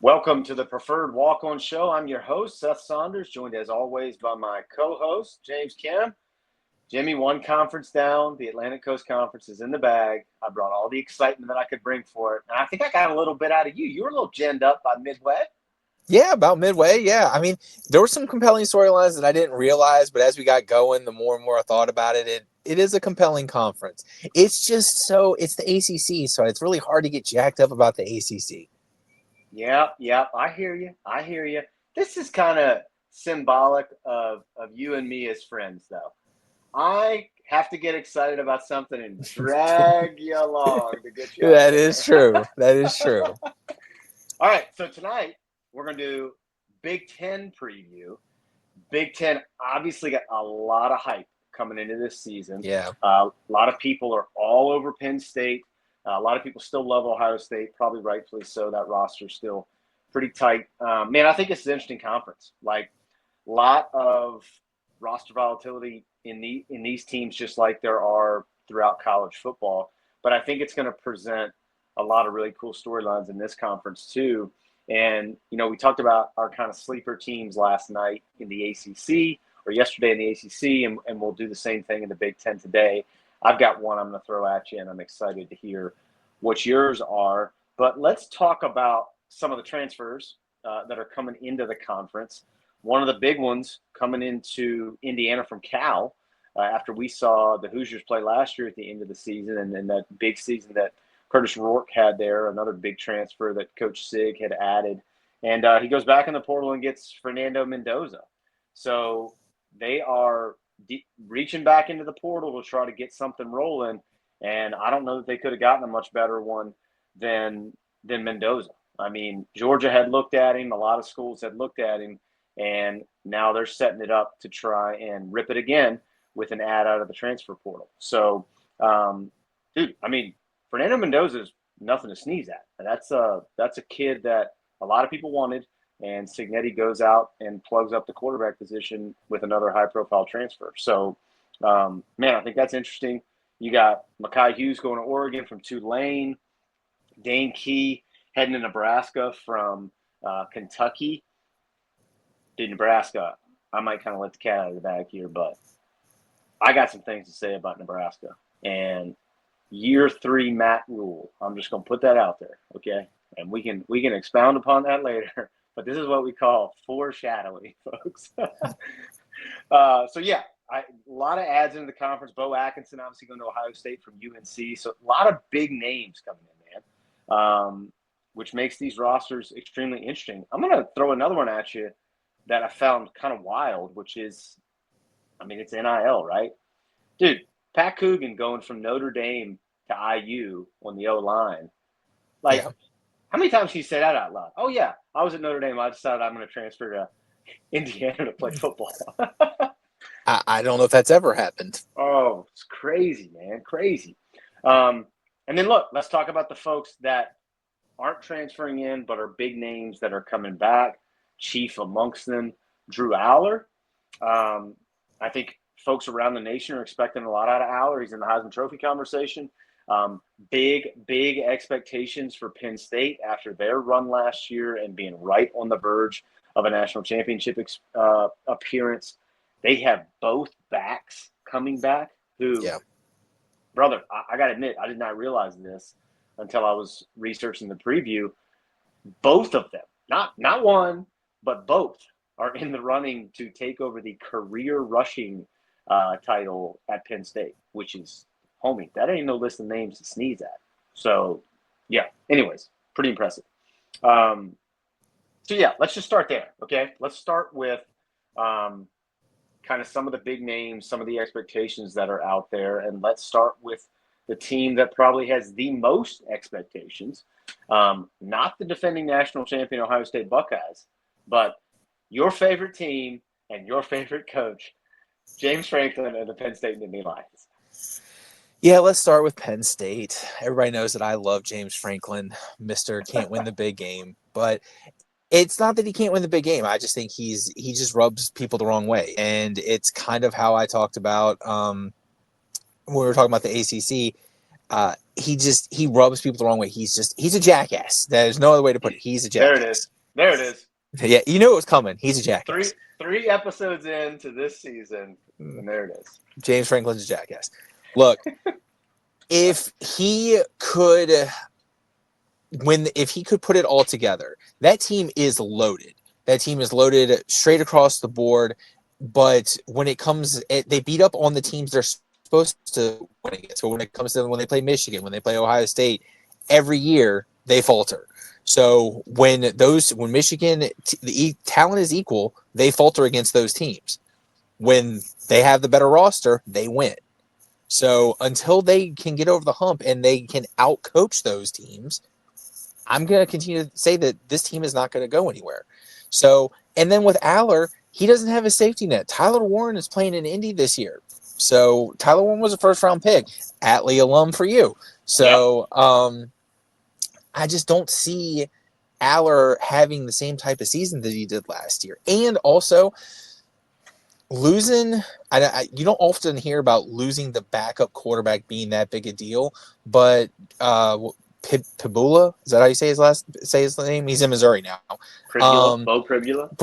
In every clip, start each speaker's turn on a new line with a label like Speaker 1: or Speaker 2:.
Speaker 1: Welcome to the Preferred Walk-On Show. I'm your host, Seth Saunders, joined as always by my co-host, James Kim. Jimmy, one conference down. The Atlantic Coast Conference is in the bag. I brought all the excitement that I could bring for it. And I think I got a little bit out of you. You were a little ginned up by midway.
Speaker 2: Yeah, about midway. Yeah. I mean, there were some compelling storylines that I didn't realize, but as we got going, the more and more I thought about it, it is a compelling conference. It's just it's the ACC, so it's really hard to get jacked up about the ACC.
Speaker 1: Yeah, I hear you. This is kind of symbolic of you and me as friends, though. I have to get excited about something and drag you along to get you.
Speaker 2: That is true. That is true.
Speaker 1: All right, so tonight we're going to do Big Ten preview. Big Ten obviously got a lot of hype coming into this season.
Speaker 2: Yeah.
Speaker 1: A lot of people are all over Penn State. A lot of people still love Ohio State, probably rightfully so. That roster's still pretty tight. Man, I think it's an interesting conference. Like, a lot of roster volatility in these teams, just like there are throughout college football. But I think it's going to present a lot of really cool storylines in this conference too. And, you know, we talked about our kind of sleeper teams last night in the ACC or yesterday in the ACC, and we'll do the same thing in the Big Ten today. I've got one I'm going to throw at you, and I'm excited to hear what yours are. But let's talk about some of the transfers that are coming into the conference. One of the big ones coming into Indiana from Cal after we saw the Hoosiers play last year at the end of the season, and then that big season that Curtis Rourke had there, another big transfer that Coach Sig had added. And he goes back in the portal and gets Fernando Mendoza. So they are reaching back into the portal to try to get something rolling, and I don't know that they could have gotten a much better one than Mendoza. I mean, Georgia had looked at him, a lot of schools had looked at him, and now they're setting it up to try and rip it again with an ad out of the transfer portal. So, dude, I mean, Fernando Mendoza is nothing to sneeze at. That's a kid that a lot of people wanted. And Cignetti goes out and plugs up the quarterback position with another high-profile transfer. So, man, I think that's interesting. You got Mekhi Hughes going to Oregon from Tulane. Dane Key heading to Nebraska from Kentucky. Dude, Nebraska, I might kind of let the cat out of the bag here, but I got some things to say about Nebraska. And year 3 Matt Rule, I'm just going to put that out there, okay? And we can expound upon that later. But this is what we call foreshadowing, folks. So, yeah, a lot of ads into the conference. Bo Atkinson, obviously, going to Ohio State from UNC. So, a lot of big names coming in, man, which makes these rosters extremely interesting. I'm going to throw another one at you that I found kind of wild, which is, I mean, it's NIL, right? Dude, Pat Coogan going from Notre Dame to IU on the O-line. Like, yeah. How many times can you say that out loud? Oh, yeah, I was at Notre Dame. I decided I'm going to transfer to Indiana to play football.
Speaker 2: I don't know if that's ever happened.
Speaker 1: Oh, it's crazy, man. Crazy. And then, look, let's talk about the folks that aren't transferring in but are big names that are coming back. Chief amongst them, Drew Aller. I think folks around the nation are expecting a lot out of Aller. He's in the Heisman Trophy conversation. Big expectations for Penn State after their run last year and being right on the verge of a national championship appearance. They have both backs coming back who, brother, I got to admit, I did not realize this until I was researching the preview. Both of them, not one, but both are in the running to take over the career rushing title at Penn State, which is, homie, that ain't no list of names to sneeze at. So, yeah, anyways, pretty impressive. So, yeah, let's just start there, okay? Let's start with kind of some of the big names, some of the expectations that are out there, and let's start with the team that probably has the most expectations, not the defending national champion Ohio State Buckeyes, but your favorite team and your favorite coach, James Franklin and the Penn State Nittany Lions.
Speaker 2: Yeah, let's start with Penn State. Everybody knows that I love James Franklin, Mr. Can't Win the Big Game. But it's not that he can't win the big game. I just think he just rubs people the wrong way. And it's kind of how I talked about when we were talking about the ACC. he rubs people the wrong way. He's a jackass. There's no other way to put it. He's a
Speaker 1: There it
Speaker 2: jackass.
Speaker 1: is. There it is.
Speaker 2: Yeah, you knew it was coming. He's a jackass.
Speaker 1: Three episodes into this season, and there it is.
Speaker 2: James Franklin's a jackass. Look, if he could put it all together, that team is loaded. That team is loaded straight across the board. But when it comes, they beat up on the teams they're supposed to win against. So when it comes to when they play Michigan, when they play Ohio State, every year they falter. So when Michigan, the talent is equal, they falter against those teams. When they have the better roster, they win. So until they can get over the hump and they can outcoach those teams, I'm going to continue to say that this team is not going to go anywhere. So, and then with Aller, he doesn't have a safety net. Tyler Warren is playing in Indy this year. So Tyler Warren was a first-round pick. Atlee alum for you. So I just don't see Aller having the same type of season that he did last year. And also losing, you don't often hear about losing the backup quarterback being that big a deal, but Pibula, is that how you say his name? He's in Missouri now. Pribula.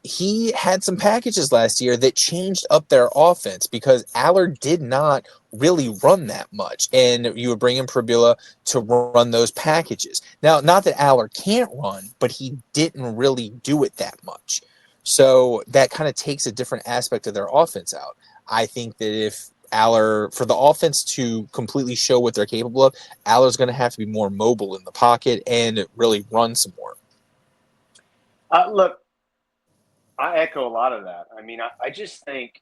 Speaker 2: He had some packages last year that changed up their offense because Aller did not really run that much, and you would bring in Pribula to run those packages. Now, not that Aller can't run, but he didn't really do it that much. So that kind of takes a different aspect of their offense out. I think that if Aller, for the offense to completely show what they're capable of, Aller's going to have to be more mobile in the pocket and really run some more.
Speaker 1: Look, I echo a lot of that. I mean, I just think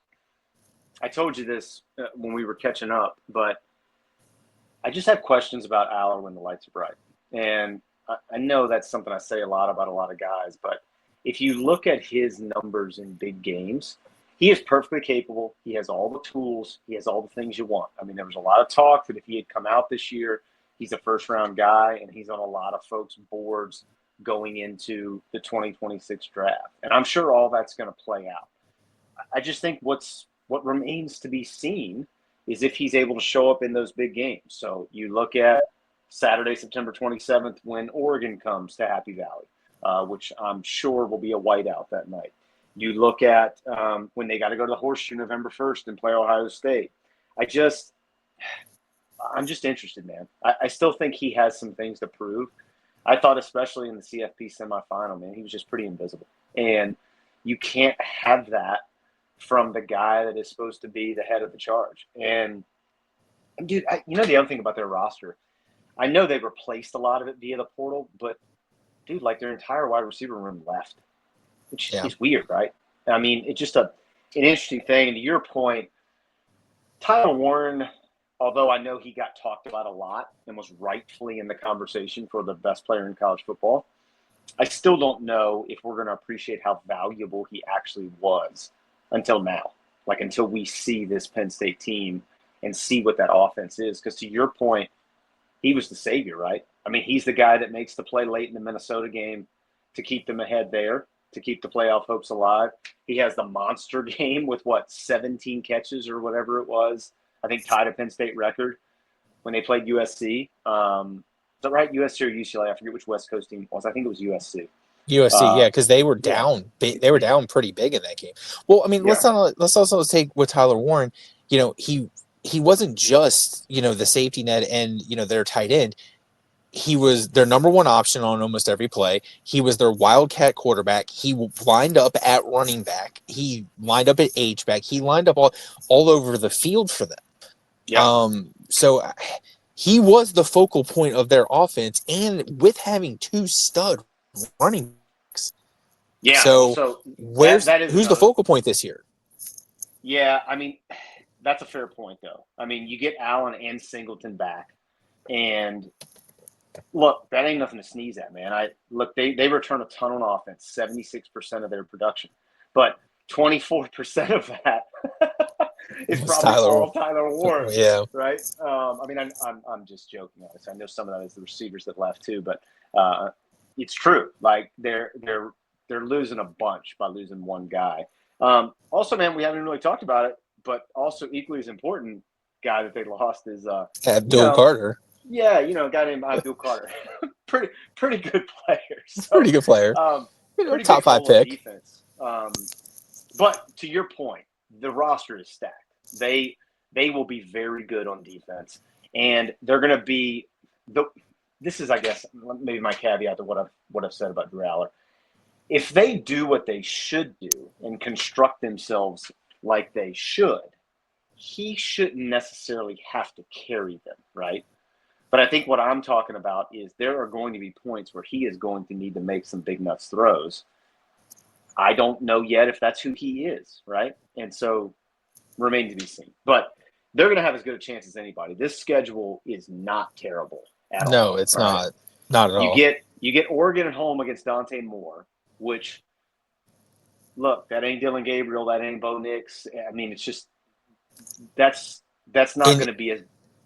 Speaker 1: I told you this when we were catching up, but I just have questions about Aller when the lights are bright. And I know that's something I say a lot about a lot of guys, but if you look at his numbers in big games, he is perfectly capable. He has all the tools. He has all the things you want. I mean, there was a lot of talk that if he had come out this year, he's a first-round guy, and he's on a lot of folks' boards going into the 2026 draft. And I'm sure all that's going to play out. I just think what remains to be seen is if he's able to show up in those big games. So you look at Saturday, September 27th, when Oregon comes to Happy Valley, which I'm sure will be a whiteout that night. You look at when they got to go to the Horseshoe November 1st and play Ohio State. I'm just interested, man. I still think he has some things to prove. I thought especially in the CFP semifinal, man, he was just pretty invisible. And you can't have that from the guy that is supposed to be the head of the charge. And, dude, the other thing about their roster, I know they replaced a lot of it via the portal, but, dude, like their entire wide receiver room left, which is weird, right? I mean, it's just an interesting thing. And to your point, Tyler Warren, although I know he got talked about a lot and was rightfully in the conversation for the best player in college football, I still don't know if we're going to appreciate how valuable he actually was until now, like until we see this Penn State team and see what that offense is. Because to your point, he was the savior, right? I mean, he's the guy that makes the play late in the Minnesota game to keep them ahead there, to keep the playoff hopes alive. He has the monster game with, 17 catches or whatever it was, I think tied a Penn State record when they played USC. Is that right? USC or UCLA? I forget which West Coast team it was. I think it was USC.
Speaker 2: USC, because they were down. They were down pretty big in that game. Well, I mean, let's also take with Tyler Warren. He wasn't just the safety net and their tight end. He was their number one option on almost every play. He was their wildcat quarterback. He lined up at running back. He lined up at H-back. He lined up all over the field for them. Yeah. So he was the focal point of their offense, and with having two stud running backs.
Speaker 1: Yeah.
Speaker 2: So who's the focal point this year?
Speaker 1: Yeah, I mean, that's a fair point, though. I mean, you get Allen and Singleton back, and look, that ain't nothing to sneeze at, man. They return a ton on offense, 76% of their production, but 24% of that is probably Tyler Warren.
Speaker 2: Yeah,
Speaker 1: right. I mean, I'm just joking. Honestly. I know some of that is the receivers that left too, but it's true. Like they're losing a bunch by losing one guy. Also, man, we haven't really talked about it, but also equally as important, guy that they lost is
Speaker 2: Abdul Carter.
Speaker 1: Yeah, a guy named Abdul Carter. pretty good player. So,
Speaker 2: Pretty good player.
Speaker 1: Pretty
Speaker 2: top
Speaker 1: big
Speaker 2: 5
Speaker 1: hole in
Speaker 2: pick.
Speaker 1: defense. But to your point, the roster is stacked. They will be very good on defense, and they're going to be this is, I guess, maybe my caveat to what I've said about Drew Aller. If they do what they should do and construct themselves like they should, he shouldn't necessarily have to carry them, right? But I think what I'm talking about is there are going to be points where he is going to need to make some big nuts throws. I don't know yet if that's who he is, right? And so remain to be seen. But they're going to have as good a chance as anybody. This schedule is not terrible at all.
Speaker 2: No, it's
Speaker 1: right?
Speaker 2: Not at all.
Speaker 1: You get Oregon at home against Dante Moore, which, look, that ain't Dylan Gabriel, that ain't Bo Nix. I mean, it's just that's not going to be as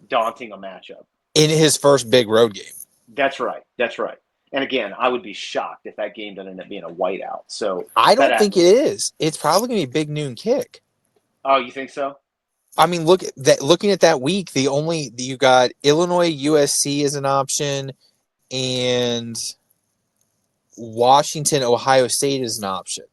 Speaker 1: daunting a matchup.
Speaker 2: In his first big road game.
Speaker 1: That's right. And again, I would be shocked if that game doesn't end up being a whiteout. So
Speaker 2: I don't think it is. It's probably going to be a big noon kick.
Speaker 1: Oh, you think so?
Speaker 2: I mean, looking at that week, you got Illinois, USC as an option, and Washington, Ohio State is an option.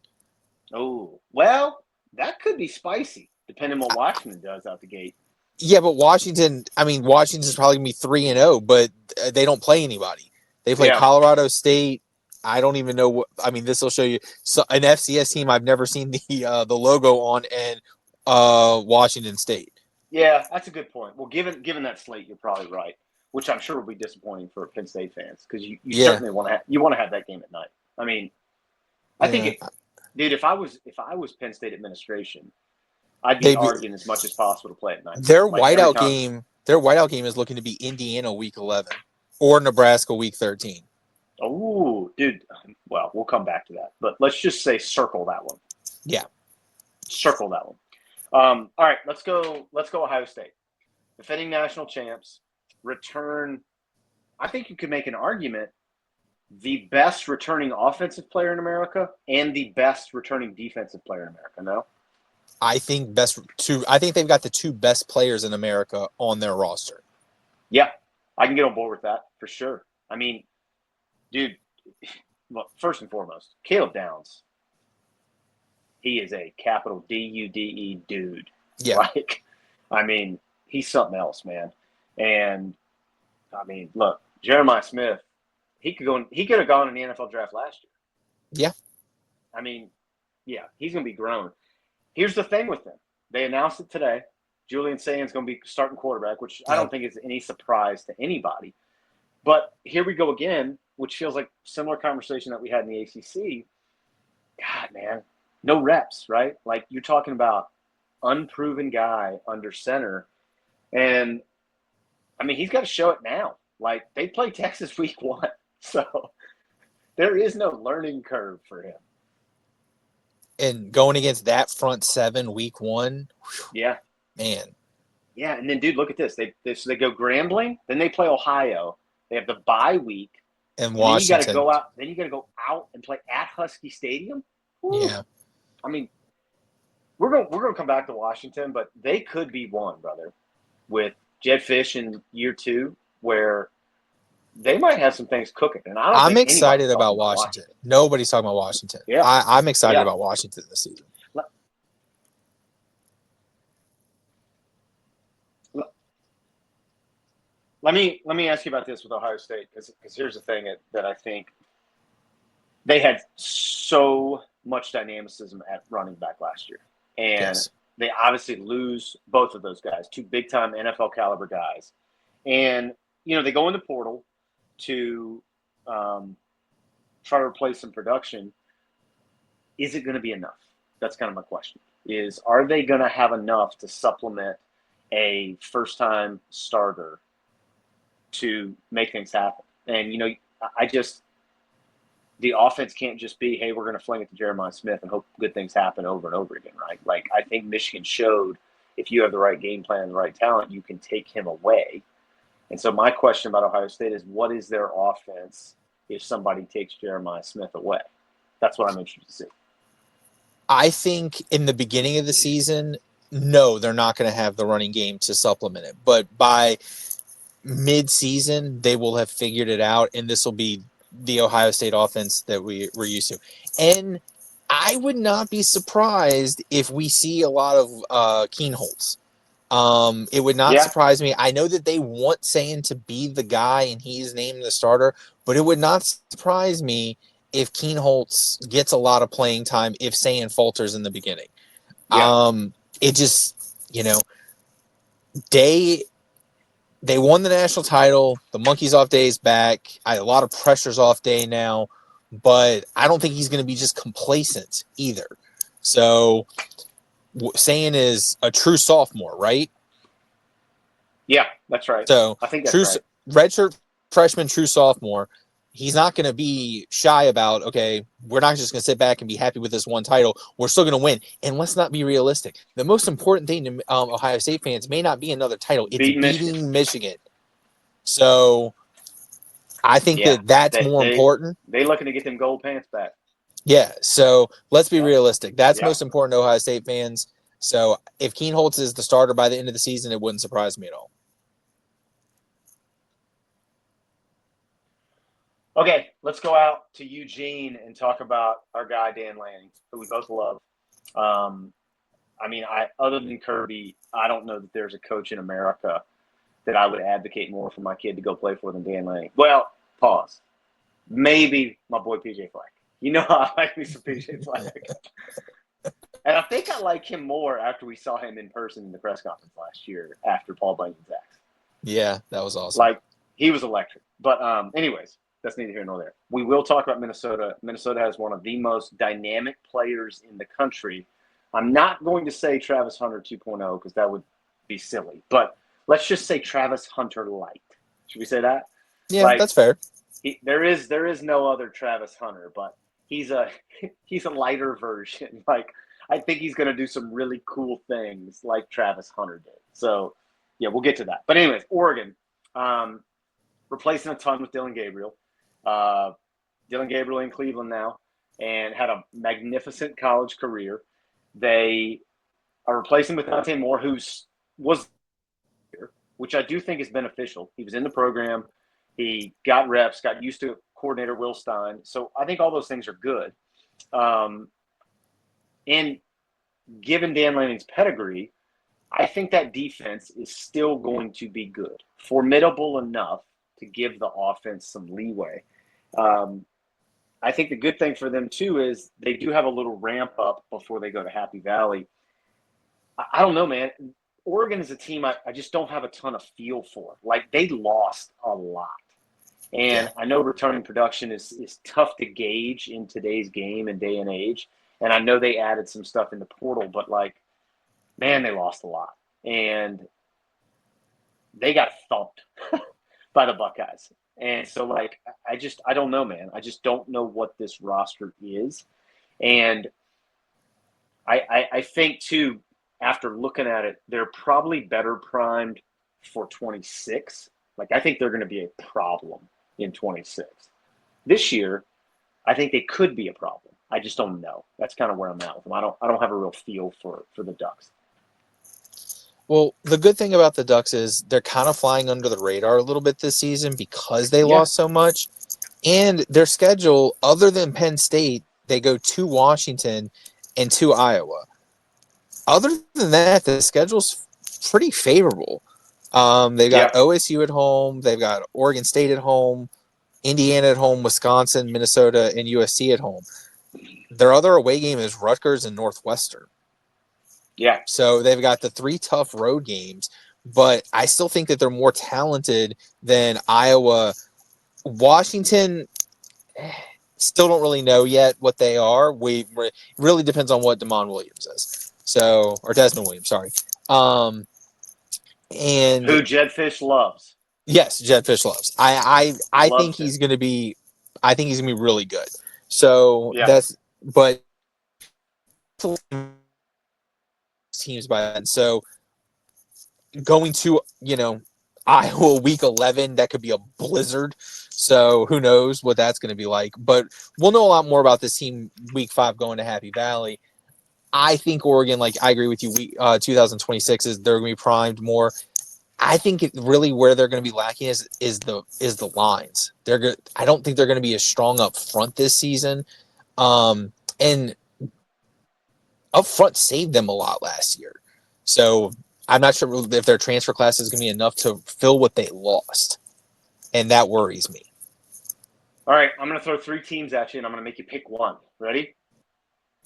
Speaker 1: Oh, well, that could be spicy, depending on what Washington does out the gate.
Speaker 2: Yeah, but Washington's probably going to be 3-0, but they don't play anybody. They play Colorado State. I don't even know what. I mean, this will show you an FCS team I've never seen the logo on, and Washington State.
Speaker 1: Yeah, that's a good point. Well, given that slate, you're probably right, which I'm sure will be disappointing for Penn State fans because you certainly want to have that game at night. I mean, I think, dude, if I was Penn State administration, I'd be arguing as much as possible to play at night.
Speaker 2: Their whiteout game is looking to be Indiana week 11 or Nebraska week 13.
Speaker 1: Oh, dude. Well, we'll come back to that, but let's just say circle that one.
Speaker 2: Yeah,
Speaker 1: circle that one. All right, let's go Ohio State. Defending national champs, return. I think you could make an argument the best returning offensive player in America and the best returning defensive player in America. No,
Speaker 2: I think they've got the two best players in America on their roster.
Speaker 1: Yeah, I can get on board with that for sure. I mean, dude, well, first and foremost, Caleb Downs. He is a capital D-U-D-E dude.
Speaker 2: Yeah.
Speaker 1: Like, I mean, he's something else, man. And I mean, look, Jeremiah Smith, he could have gone in the NFL draft last year.
Speaker 2: Yeah.
Speaker 1: I mean, yeah, he's going to be grown. Here's the thing with him. They announced it today. Julian Saint's going to be starting quarterback, which I don't think is any surprise to anybody. But here we go again, which feels like similar conversation that we had in the ACC. God, man, no reps, right? Like, you're talking about unproven guy under center. And, I mean, he's got to show it now. Like, they play Texas week 1. So there is no learning curve for him.
Speaker 2: And going against that front seven week 1,
Speaker 1: yeah,
Speaker 2: man.
Speaker 1: Yeah, and then, dude, look at this. They go Grambling, then they play Ohio. They have the bye week.
Speaker 2: And Washington.
Speaker 1: Then you got to go out and play at Husky Stadium.
Speaker 2: Woo. Yeah.
Speaker 1: I mean, we're going to come back to Washington, but they could be one, brother, with Jed Fish in year 2, where they might have some things cooking. And I'm
Speaker 2: excited about Washington. Nobody's talking about Washington.
Speaker 1: Yeah.
Speaker 2: I'm excited about Washington this season.
Speaker 1: Let me ask you about this with Ohio State, because here's the thing that I think they had so much dynamicism at running back last year. And they obviously lose both of those guys, 2 big-time NFL caliber guys. And, they go in the portal to try to replace some production. Is it going to be enough? That's kind of my question. Are they going to have enough to supplement a first-time starter to make things happen? And, the offense can't just be, hey, we're going to fling it to Jeremiah Smith and hope good things happen over and over again, right? Like, I think Michigan showed if you have the right game plan and the right talent, you can take him away. And so my question about Ohio State is, what is their offense if somebody takes Jeremiah Smith away? That's what I'm interested to see.
Speaker 2: I think in the beginning of the season, no, they're not going to have the running game to supplement it. But by mid-season, they will have figured it out, and this will be the Ohio State offense that we're used to. And I would not be surprised if we see a lot of Keen Holtz. It would not
Speaker 1: Yeah,
Speaker 2: surprise me. I know that they want Sayin to be the guy, and he's named the starter, but it would not surprise me if Keen Holtz gets a lot of playing time if Sayin falters in the beginning.
Speaker 1: yeah,
Speaker 2: It just, they won the national title. The monkey's off Day's back. A lot of pressure's off Day now, but I don't think he's going to be just complacent either. So, Sayin is a true sophomore, right?
Speaker 1: yeah. That's right.
Speaker 2: So,
Speaker 1: I think that's right.
Speaker 2: redshirt freshman, true sophomore. He's not going to be shy about, okay, we're not just going to sit back and be happy with this one title. We're still going to win. And let's not be realistic. The most important thing to Ohio State fans may not be another title. It's beating Michigan. So I think that's more important.
Speaker 1: They're looking to get them gold pants back.
Speaker 2: Yeah. So let's be realistic. That's most important to Ohio State fans. So if Keen Holtz is the starter by the end of the season, it wouldn't surprise me at all.
Speaker 1: Okay, let's go out to Eugene and talk about our guy Dan Lanning, who we both love. Other than Kirby, I don't know that there's a coach in America that I would advocate more for my kid to go play for than Dan Lanning. Well, pause. Maybe my boy PJ Fleck. You know how I like me some PJ Fleck. And I think I like him more after we saw him in person in the press conference last year after Paul Bunyan's axe.
Speaker 2: Yeah, that was awesome.
Speaker 1: Like, he was electric. But anyways, that's neither here nor there. We will talk about Minnesota. Minnesota has one of the most dynamic players in the country. I'm not going to say Travis Hunter 2.0 because that would be silly. But let's just say Travis Hunter light. Should we say that?
Speaker 2: Yeah, that's fair.
Speaker 1: There is no other Travis Hunter, but he's a lighter version. Like, I think he's going to do some really cool things like Travis Hunter did. So, yeah, we'll get to that. But anyways, Oregon, replacing a ton with Dylan Gabriel. Dylan Gabriel in Cleveland now and had a magnificent college career. They are replacing with Dante Moore, which I do think is beneficial. He was in the program. He got reps, got used to coordinator Will Stein. So I think all those things are good. And given Dan Lanning's pedigree, I think that defense is still going to be good, formidable enough to give the offense some leeway. I think the good thing for them, too, is they do have a little ramp up before they go to Happy Valley. I don't know, man. Oregon is a team I just don't have a ton of feel for. Like, they lost a lot. And I know returning production is tough to gauge in today's game and day and age. And I know they added some stuff in the portal, but, like, man, they lost a lot. And they got thumped by the Buckeyes. And so, like, I don't know, man. I just don't know what this roster is. And I think, too, after looking at it, they're probably better primed for 26. Like, I think they're going to be a problem in 26. This year, I think they could be a problem. I just don't know. That's kind of where I'm at with them. I don't have a real feel for the Ducks.
Speaker 2: Well, the good thing about the Ducks is they're kind of flying under the radar a little bit this season because they lost so much. And their schedule, other than Penn State, they go to Washington and to Iowa. Other than that, the schedule's pretty favorable. They've got OSU at home. They've got Oregon State at home, Indiana at home, Wisconsin, Minnesota, and USC at home. Their other away game is Rutgers and Northwestern.
Speaker 1: Yeah.
Speaker 2: So they've got the 3 tough road games, but I still think that they're more talented than Iowa. Washington, still don't really know yet what they are. Really depends on what Damon Williams is. So, or Desmond Williams, sorry. And
Speaker 1: who Jed Fish loves.
Speaker 2: Yes, Jed Fish loves. I think he's going to be. I think he's going to be really good. So but teams by then. So going to Iowa week 11, that could be a blizzard. So who knows what that's going to be like. But we'll know a lot more about this team week 5 going to Happy Valley. I think Oregon, like I agree with you. 2026 is they're going to be primed more. I think really where they're going to be lacking is the lines. They're good. I don't think they're going to be as strong up front this season. And up front saved them a lot last year. So I'm not sure if their transfer class is going to be enough to fill what they lost, and that worries me.
Speaker 1: All right, I'm going to throw 3 teams at you, and I'm going to make you pick one. Ready?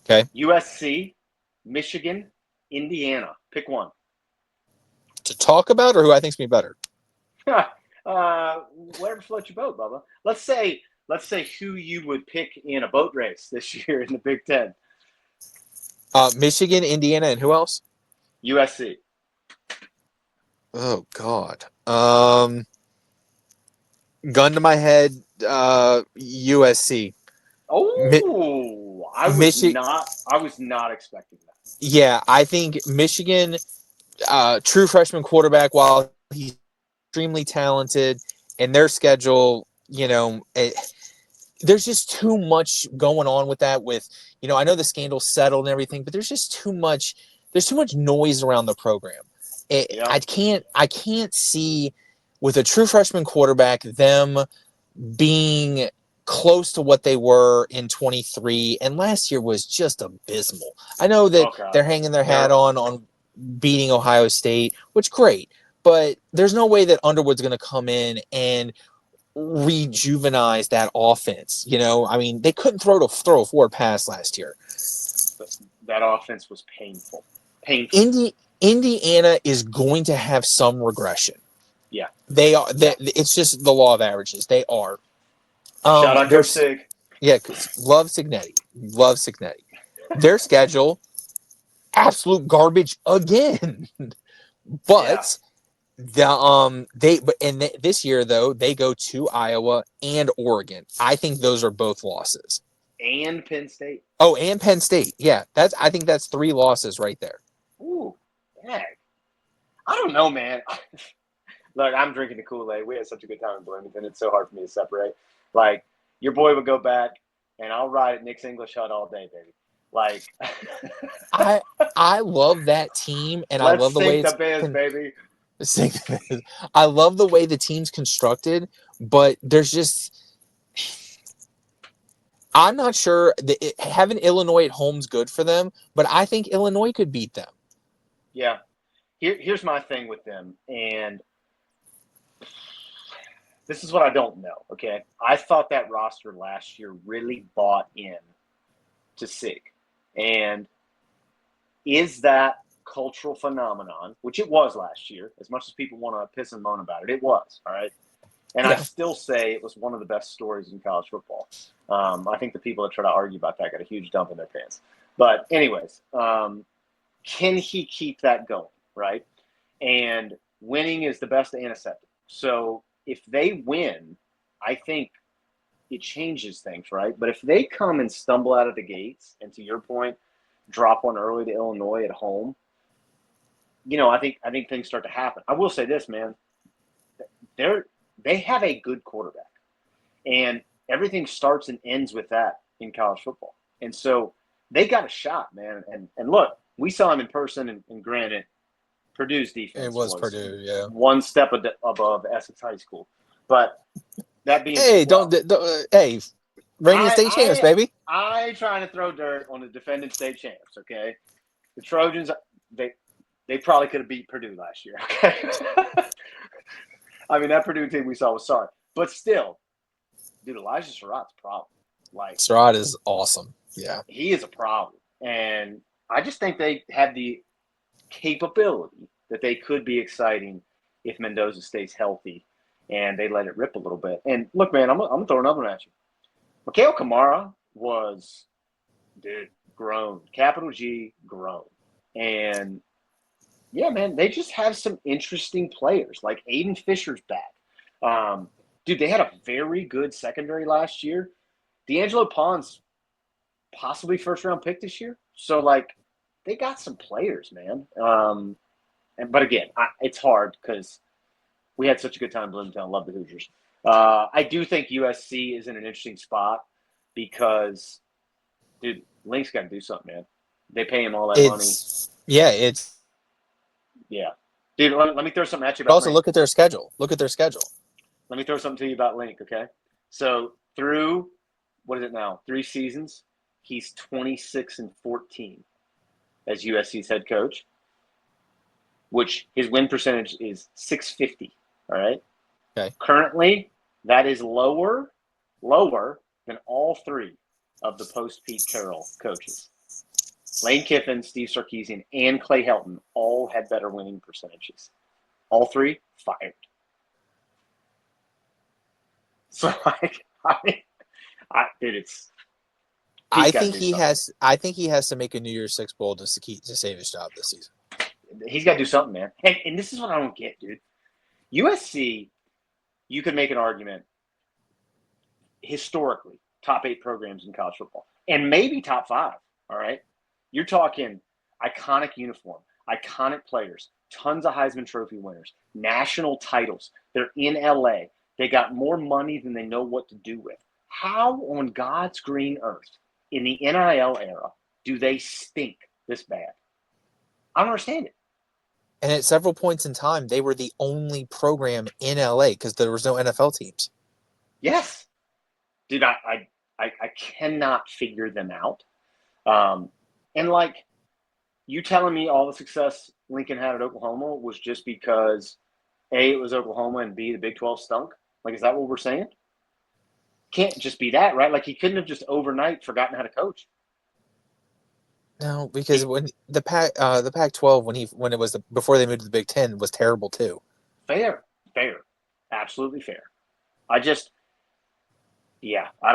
Speaker 2: Okay.
Speaker 1: USC, Michigan, Indiana. Pick one.
Speaker 2: To talk about, or who I think's going to be better?
Speaker 1: Whatever floats your boat, Bubba. Let's say who you would pick in a boat race this year in the Big Ten.
Speaker 2: Michigan, Indiana, and who else?
Speaker 1: USC.
Speaker 2: Oh God. Gun to my head, USC.
Speaker 1: Oh, I was not expecting that.
Speaker 2: Yeah, I think Michigan, true freshman quarterback, while he's extremely talented, and their schedule, there's just too much going on with that. I know the scandal's settled and everything, but there's just too much. There's too much noise around the program. I can't see with a true freshman quarterback them being close to what they were in 23, and last year was just abysmal. I know that they're hanging their hat on beating Ohio State, which great, but there's no way that Underwood's going to come in and rejuvenize that offense. They couldn't throw a forward pass last year.
Speaker 1: That offense was painful.
Speaker 2: Indiana is going to have some regression.
Speaker 1: Yeah,
Speaker 2: they are. It's just the law of averages. They are.
Speaker 1: Shout out Coach Sig.
Speaker 2: Yeah, love Signetti. Their schedule, absolute garbage again. But this year though they go to Iowa and Oregon. I think those are both losses.
Speaker 1: And Penn State.
Speaker 2: Oh, and Penn State. Yeah, I think that's 3 losses right there.
Speaker 1: Ooh, dang. I don't know, man. Look, I'm drinking the Kool-Aid. We had such a good time in Bloomington. It's so hard for me to separate. Like, your boy would go back, and I'll ride at Nick's English Hut all day, baby. Like,
Speaker 2: I love that team, and I love the way
Speaker 1: it's baby.
Speaker 2: I love the way the team's constructed, but there's just I'm not sure that having Illinois at home's good for them, but I think Illinois could beat them.
Speaker 1: Yeah. Here's my thing with them, and this is what I don't know, okay? I thought that roster last year really bought in to Sig. And is that cultural phenomenon, which it was last year, as much as people want to piss and moan about it, it was, all right? And I still say it was one of the best stories in college football. I think the people that try to argue about that got a huge dump in their pants. But anyways, can he keep that going, right? And winning is the best antiseptic. So if they win, I think it changes things, right? But if they come and stumble out of the gates, and to your point, drop one early to Illinois at home, I think things start to happen. I will say this, man. They have a good quarterback, and everything starts and ends with that in college football. And so they got a shot, man. And look, we saw him in person, and granted, Purdue's defense was
Speaker 2: Purdue, yeah,
Speaker 1: one step above Essex High School. But that being
Speaker 2: reigning state champs, baby.
Speaker 1: I ain't trying to throw dirt on the defending state champs, okay? The Trojans, they probably could have beat Purdue last year, okay? I mean, that Purdue team we saw was sorry. But still, dude, Elijah Surratt's a problem. Like,
Speaker 2: Surratt is awesome. Yeah.
Speaker 1: He is a problem. And I just think they have the capability that they could be exciting if Mendoza stays healthy and they let it rip a little bit. And look, man, I'm going to throw another one at you. Mikhail Kamara was, grown. Capital G, grown. And yeah, man, they just have some interesting players. Like Aiden Fisher's back. They had a very good secondary last year. D'Angelo Pond's possibly first-round pick this year. So, like, they got some players, man. But again, it's hard because we had such a good time in Bloomington. Love the Hoosiers. I do think USC is in an interesting spot because, dude, Link's got to do something, man. They pay him all that money.
Speaker 2: It's
Speaker 1: Yeah. Dude, let me throw something at you
Speaker 2: but
Speaker 1: about
Speaker 2: also
Speaker 1: Link.
Speaker 2: look at their schedule. Look at their schedule.
Speaker 1: Let me throw something to you about Link, okay? So through, what is it now, 3 seasons, he's 26-14 as USC's head coach, which his win percentage is .650, all right?
Speaker 2: Okay.
Speaker 1: Currently, that is lower than all 3 of the post-Pete Carroll coaches. Lane Kiffin, Steve Sarkisian, and Clay Helton all had better winning percentages. All 3 fired. So, like, dude, it's.
Speaker 2: I think he has to make a New Year's Six bowl to save his job this season.
Speaker 1: He's got to do something, man. And this is what I don't get, dude. USC, you could make an argument historically, top 8 programs in college football, and maybe top 5. All right, you're talking iconic uniform, iconic players, tons of Heisman Trophy winners, national titles. They're in LA. They got more money than they know what to do with. How on God's green earth in the NIL era do they stink this bad? I don't understand it.
Speaker 2: And at several points in time, they were the only program in LA because there was no NFL teams.
Speaker 1: Yes. Dude, I cannot figure them out. And like, you telling me all the success Lincoln had at Oklahoma was just because A, it was Oklahoma, and B, the Big 12 stunk? Like, is that what we're saying? Can't just be that, right? Like, he couldn't have just overnight forgotten how to coach.
Speaker 2: No, because when the Pac-12 when it was before they moved to the Big Ten was terrible too.
Speaker 1: Fair, absolutely fair. I don't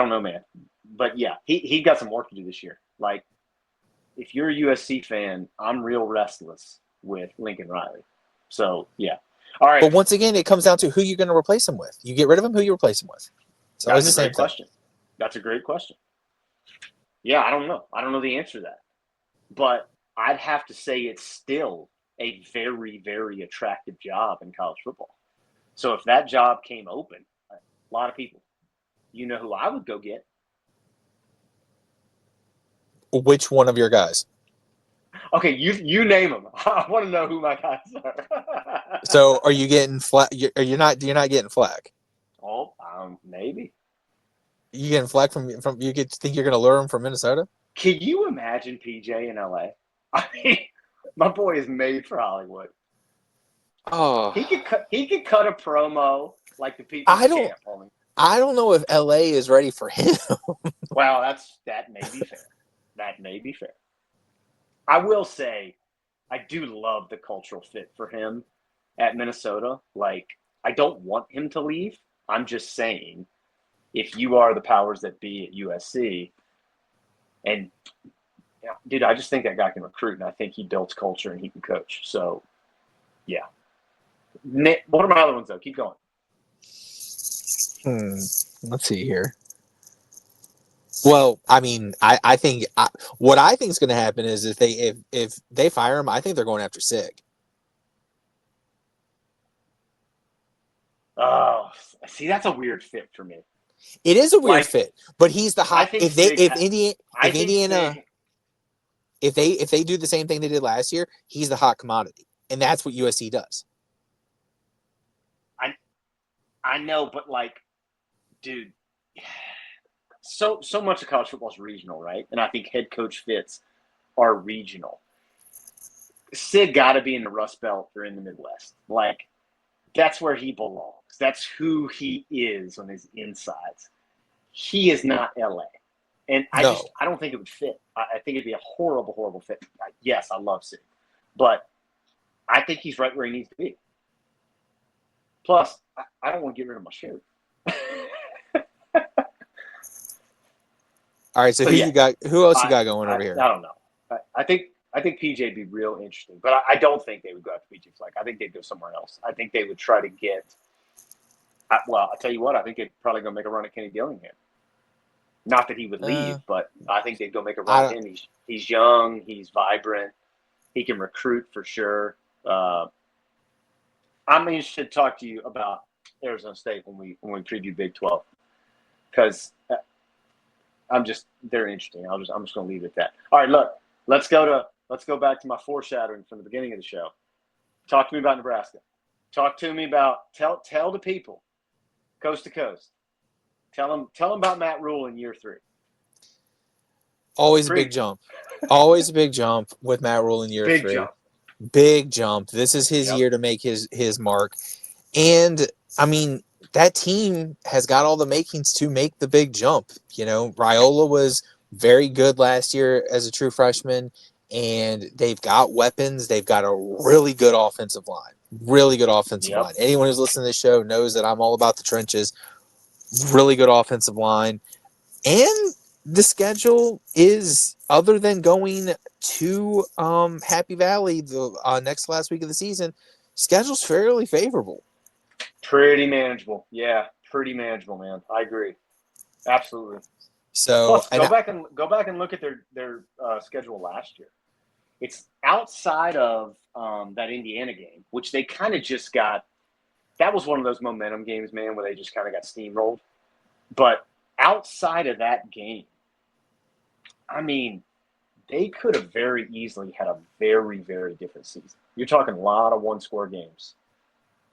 Speaker 1: know, man, but yeah, he got some work to do this year. Like, if you're a USC fan, I'm real restless with Lincoln Riley. So yeah, all right.
Speaker 2: But once again, it comes down to who you're going to replace him with. You get rid of him, who you replace him with. So
Speaker 1: That's
Speaker 2: it's the same
Speaker 1: question. That's a great question. Yeah, I don't know. I don't know the answer to that. But I'd have to say it's still a very, very attractive job in college football. So if that job came open, a lot of people, you know who I would go get?
Speaker 2: Which one of your guys?
Speaker 1: Okay, you name them. I want to know who my guys are.
Speaker 2: So are you getting flag? You're not getting flag.
Speaker 1: Oh, maybe.
Speaker 2: You getting flag from you think you're going to lure him from Minnesota?
Speaker 1: Can you imagine PJ in LA? I mean, my boy is made for Hollywood.
Speaker 2: Oh,
Speaker 1: he could cut a promo like the people in camp.
Speaker 2: I don't know if LA is ready for him.
Speaker 1: Well, that may be fair. That may be fair. I will say, I do love the cultural fit for him at Minnesota. Like, I don't want him to leave. I'm just saying, if you are the powers that be at USC, and dude, I just think that guy can recruit, and I think he builds culture and he can coach. So, yeah. What are my other ones though? Keep going.
Speaker 2: Let's see here. Well, I mean, I think what I think is going to happen is if they fire him, I think they're going after Sig.
Speaker 1: Oh, see, that's a weird fit for me.
Speaker 2: It is a weird fit, but he's the hot. If they do the same thing they did last year, he's the hot commodity, and that's what USC does.
Speaker 1: I know, but like, dude, so much of college football is regional, right? And I think head coach fits are regional. Sig got to be in the Rust Belt or in the Midwest. Like, that's where he belongs. That's who he is on his insides. He is not LA. And I don't think it would fit. I think it'd be a horrible, horrible fit. Yes, I love Sig, but I think he's right where he needs to be. Plus, I don't want to get rid of my shirt.
Speaker 2: All right, so you got? Who else you got going over here?
Speaker 1: I don't know. I think PJ would be real interesting, but I don't think they would go after PJ Fleck. I think they'd go somewhere else. I think they would try to get. Well, I'll tell you what. I think they'd probably go make a run at Kenny Dillingham. Not that he would leave, but I think they'd go make a run at him. He's young. He's vibrant. He can recruit for sure. I'm interested to talk to you about Arizona State when we preview Big 12 because they're interesting. I'm just going to leave it at that. All right, look, let's go back to my foreshadowing from the beginning of the show. Talk to me about Nebraska. Talk to me about tell the people, coast to coast. Tell them about Matt Rule in year 3.
Speaker 2: Always a big jump. Always a big jump with Matt Rule in year 3.
Speaker 1: Jump.
Speaker 2: Big jump. This is his year to make his mark. And I mean, that team has got all the makings to make the big jump. You know, Raiola was very good last year as a true freshman, and they've got weapons. They've got a really good offensive line. Really good offensive line. Anyone who's listening to this show knows that I'm all about the trenches. Really good offensive line. And the schedule is, other than going to Happy Valley the next last week of the season, schedule's fairly favorable.
Speaker 1: Pretty manageable. Yeah, pretty manageable, man. I agree. Absolutely.
Speaker 2: So
Speaker 1: plus, go back and look at their schedule last year. It's outside of that Indiana game, which they kind of just got. That was one of those momentum games, man, where they just kind of got steamrolled. But outside of that game, I mean, they could have very easily had a very, very different season. You're talking a lot of one-score games.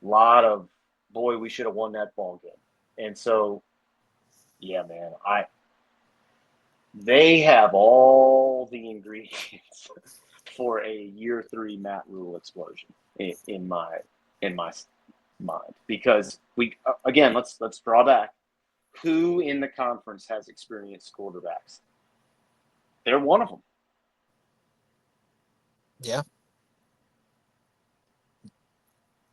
Speaker 1: A lot of, boy, we should have won that ball game. And so, yeah, man, they have all the ingredients for a year 3 Matt Rule explosion in my mind. Because let's draw back. Who in the conference has experienced quarterbacks? They're one of them.
Speaker 2: Yeah.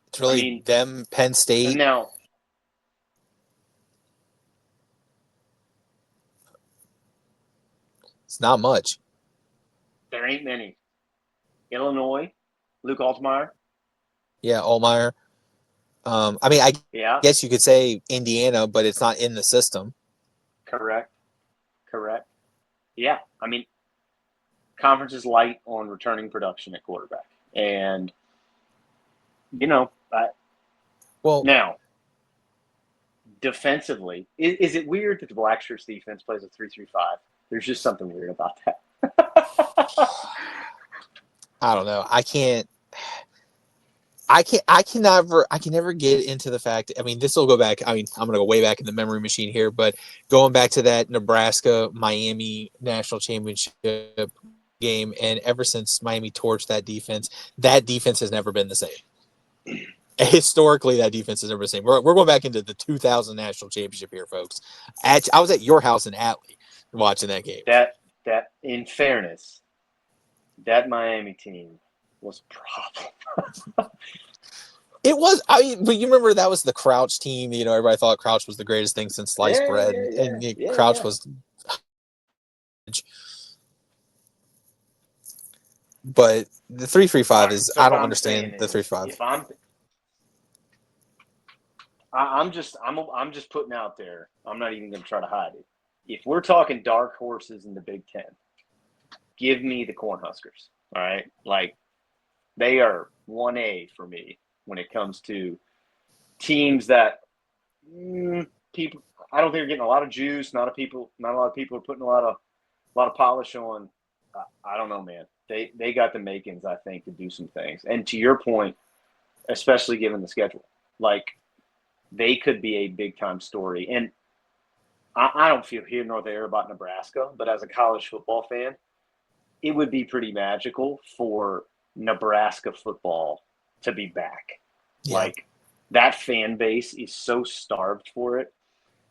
Speaker 2: It's really them, Penn State.
Speaker 1: And now,
Speaker 2: it's not much.
Speaker 1: There ain't many. Illinois, Luke Altmaier.
Speaker 2: Yeah, Altmaier. I guess you could say Indiana, but it's not in the system.
Speaker 1: Correct. Yeah, I mean, conference is light on returning production at quarterback. And, now, defensively, is it weird that the Blackshirts defense plays a 3-3-5? There's just something weird about that.
Speaker 2: I don't know. I can never get into the fact. I mean, this will go back. I mean, I'm going to go way back in the memory machine here, but going back to that Nebraska-Miami national championship game, and ever since Miami torched that defense has never been the same. Historically, that defense has never been the same. We're going back into the 2000 national championship here, folks. I was at your house in Atlee watching that game.
Speaker 1: That in fairness, that Miami team was a problem.
Speaker 2: It was. But you remember that was the Crouch team. Everybody thought Crouch was the greatest thing since sliced bread, and Crouch was. But the 3-3-5 is. I don't understand the 3-5.
Speaker 1: I'm just putting out there. I'm not even going to try to hide it. If we're talking dark horses in the Big Ten, give me the Cornhuskers. All right, like they are 1A for me when it comes to teams that people. I don't think are getting a lot of juice. Not a lot of people are putting a lot of polish on. I don't know, man. They got the makings, I think, to do some things. And to your point, especially given the schedule, like they could be a big time story. And I don't feel here nor there about Nebraska, but as a college football fan, it would be pretty magical for Nebraska football to be back. Yeah. Like that fan base is so starved for it.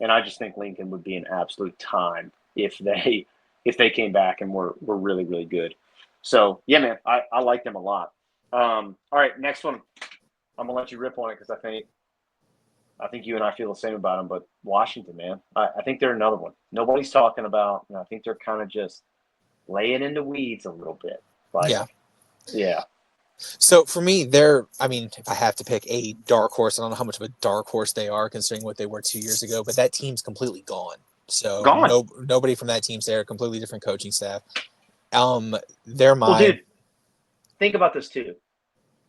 Speaker 1: And I just think Lincoln would be an absolute time if they came back and were really, really good. So yeah, man, I like them a lot. All right, next one. I'm gonna let you rip on it because I think you and I feel the same about them, but Washington, man, I think they're another one. Nobody's talking about, and I think they're kind of just laying in the weeds a little bit. Like, yeah.
Speaker 2: So for me, if I have to pick a dark horse, I don't know how much of a dark horse they are considering what they were 2 years ago, but that team's completely gone. So nobody from that team's there, completely different coaching staff. Well,
Speaker 1: dude, think about this too.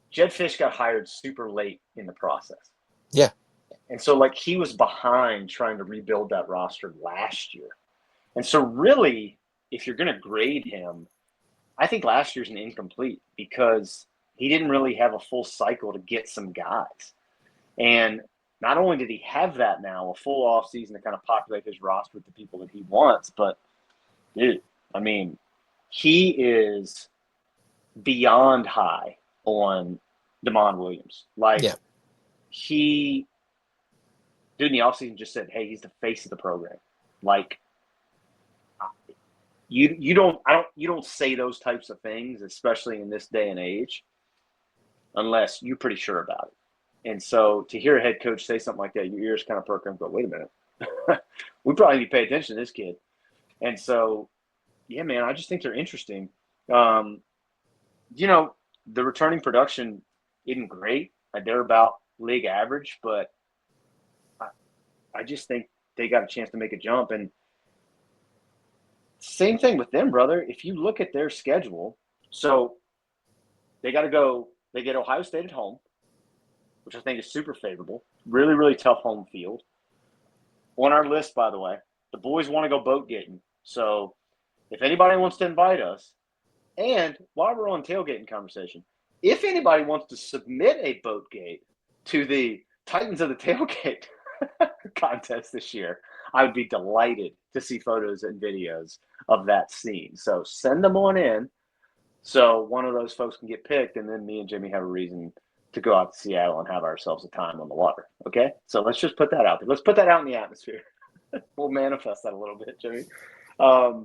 Speaker 1: Jed Fish got hired super late in the process.
Speaker 2: Yeah.
Speaker 1: And so, like, he was behind trying to rebuild that roster last year. And so, really, if you're going to grade him, I think last year's an incomplete because he didn't really have a full cycle to get some guys. And not only did he have that now, a full off season to kind of populate his roster with the people that he wants, but dude, I mean, he is beyond high on Damon Williams. Like
Speaker 2: Yeah.
Speaker 1: he, dude, in the offseason just said, hey, he's the face of the program. Like you don't say those types of things, especially in this day and age, unless you're pretty sure about it. And so to hear a head coach say something like that, your ears kind of perk up and go, wait a minute. We probably need to pay attention to this kid. And so, yeah, man, I just think they're interesting. You know, the returning production isn't great. They're about league average, but I just think they got a chance to make a jump. And same thing with them, brother. If you look at their schedule, so they got to go, they get Ohio State at home, which I think is super favorable. Really, really tough home field. On our list, by the way, the boys want to go boat gating. So if anybody wants to invite us, and while we're on tailgating conversation, if anybody wants to submit a boat gate to the Titans of the Tailgate contest this year, I would be delighted to see photos and videos of that scene. So send them on in so one of those folks can get picked, and then me and Jimmy have a reason to go out to Seattle and have ourselves a time on the water. Okay? So let's just put that out there. Let's put that out in the atmosphere. We'll manifest that a little bit, Jimmy. Yeah,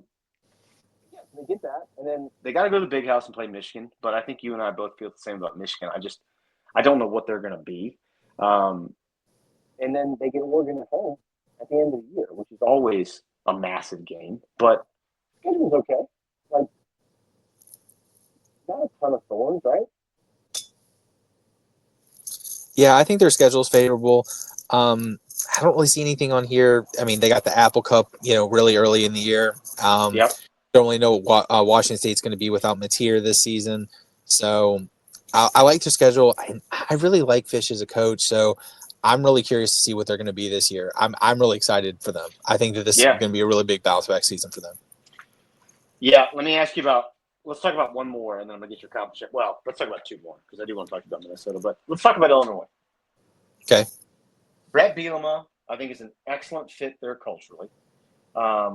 Speaker 1: they get that. And then they got to go to the big house and play Michigan. But I think you and I both feel the same about Michigan. I don't know what they're going to be. And then they get Oregon at home at the end of the year, which is always a massive game. But schedule's okay. Like, not a ton of thorns, right?
Speaker 2: Yeah, I think their schedule's favorable. I don't really see anything on here. I mean, they got the Apple Cup, really early in the year.
Speaker 1: Yep.
Speaker 2: Don't really know what Washington State's going to be without Mateer this season. So I like their schedule. I really like Fish as a coach. So I'm really curious to see what they're going to be this year. I'm really excited for them. I think that this is going to be a really big bounce back season for them.
Speaker 1: Yeah, let me ask you let's talk about one more, and then I'm going to get your competition. Well, let's talk about two more, because I do want to talk about Minnesota, but let's talk about Illinois.
Speaker 2: Okay.
Speaker 1: Brett Bielema, I think, is an excellent fit there culturally. I